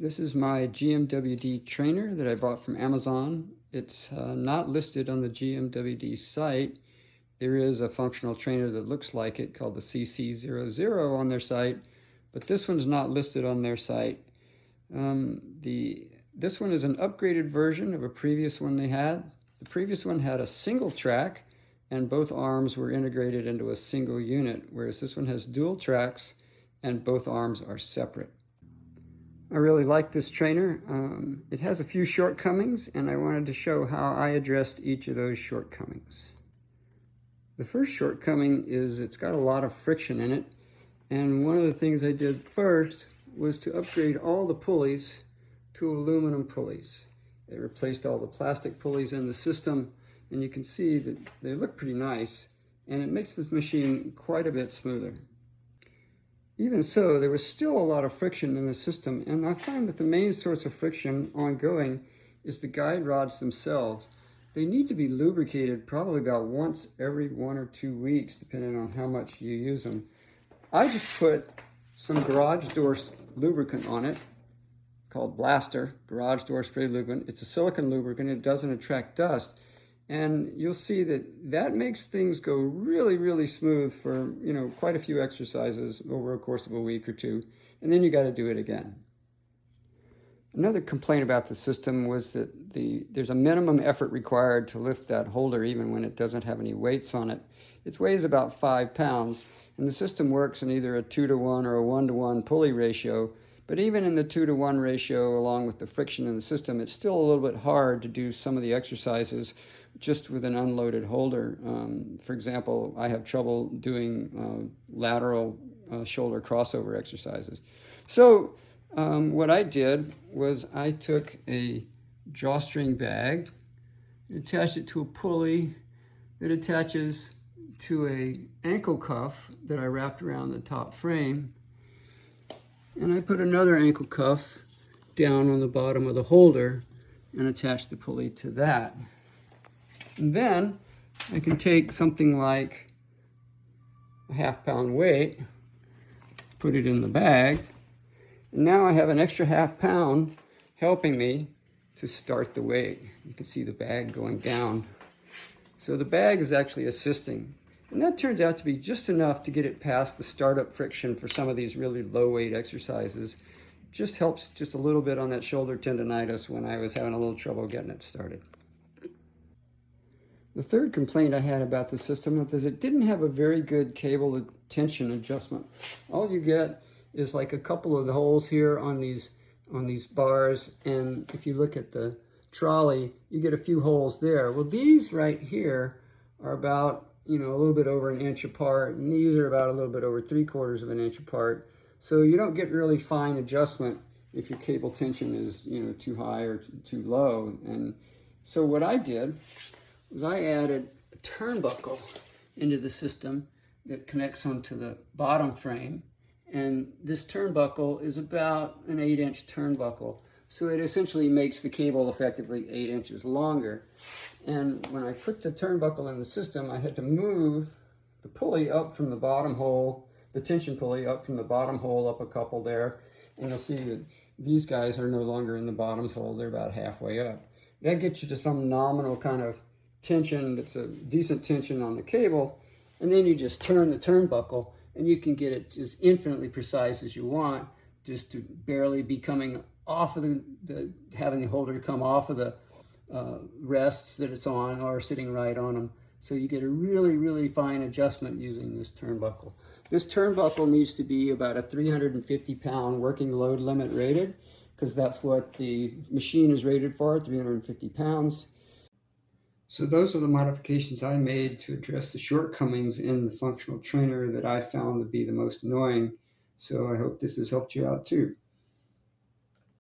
This is my GMWD trainer that I bought from Amazon. It's not listed on the GMWD site. There is a functional trainer that looks like it called the CC00 on their site, but this one's not listed on their site. This one is an upgraded version of a previous one they had. The previous one had a single track and both arms were integrated into a single unit, whereas this one has dual tracks and both arms are separate. I really like this trainer. It has a few shortcomings, and I wanted to show how I addressed each of those shortcomings. The first shortcoming is it's got a lot of friction in it, and one of the things I did first was to upgrade all the pulleys to aluminum pulleys. It replaced all the plastic pulleys in the system, and you can see that they look pretty nice, and it makes the machine quite a bit smoother. Even so, there was still a lot of friction in the system, and I find that the main source of friction ongoing is the guide rods themselves. They need to be lubricated probably about once every 1 or 2 weeks, depending on how much you use them. I just put some garage door lubricant on it, called Blaster, garage door spray lubricant. It's a silicone lubricant, it doesn't attract dust. And you'll see that that makes things go really, really smooth for, quite a few exercises over a course of a week or two. And then you got to do it again. Another complaint about the system was that there's a minimum effort required to lift that holder even when it doesn't have any weights on it. It weighs about 5 pounds, and the system works in either a 2-to-1 or a 1-to-1 pulley ratio. But even in the 2-to-1 ratio, along with the friction in the system, it's still a little bit hard to do some of the exercises just with an unloaded holder. For example, I have trouble doing lateral shoulder crossover exercises. So what I did was I took a drawstring bag, attached it to a pulley that attaches to an ankle cuff that I wrapped around the top frame, and I put another ankle cuff down on the bottom of the holder and attached the pulley to that. And then I can take something like a half-pound weight, put it in the bag, and now I have an extra half-pound helping me to start the weight. You can see the bag going down. So the bag is actually assisting. And that turns out to be just enough to get it past the startup friction for some of these really low-weight exercises. Just helps just a little bit on that shoulder tendonitis when I was having a little trouble getting it started. The third complaint I had about the system is it didn't have a very good cable tension adjustment. All you get is like a couple of the holes here on these bars, and if you look at the trolley, you get a few holes there. Well, these right here are about a little bit over 1 inch apart, and these are about a little bit over 3/4 of an inch apart. So you don't get really fine adjustment if your cable tension is too high or too low. And so what I did was I added a turnbuckle into the system that connects onto the bottom frame. And this turnbuckle is about an 8-inch turnbuckle. So it essentially makes the cable effectively 8 inches longer. And when I put the turnbuckle in the system, I had to move the pulley up from the bottom hole, the tension pulley up from the bottom hole up a couple there. And you'll see that these guys are no longer in the bottom hole, they're about halfway up. That gets you to some nominal kind of tension that's a decent tension on the cable, and then you just turn the turnbuckle and you can get it as infinitely precise as you want, just to barely be coming off of having the holder come off of the rests that it's on or sitting right on them. So you get a really, really fine adjustment using this turnbuckle. This turnbuckle needs to be about a 350-pound working load limit rated, because that's what the machine is rated for, 350 pounds. So those are the modifications I made to address the shortcomings in the functional trainer that I found to be the most annoying. So I hope this has helped you out too.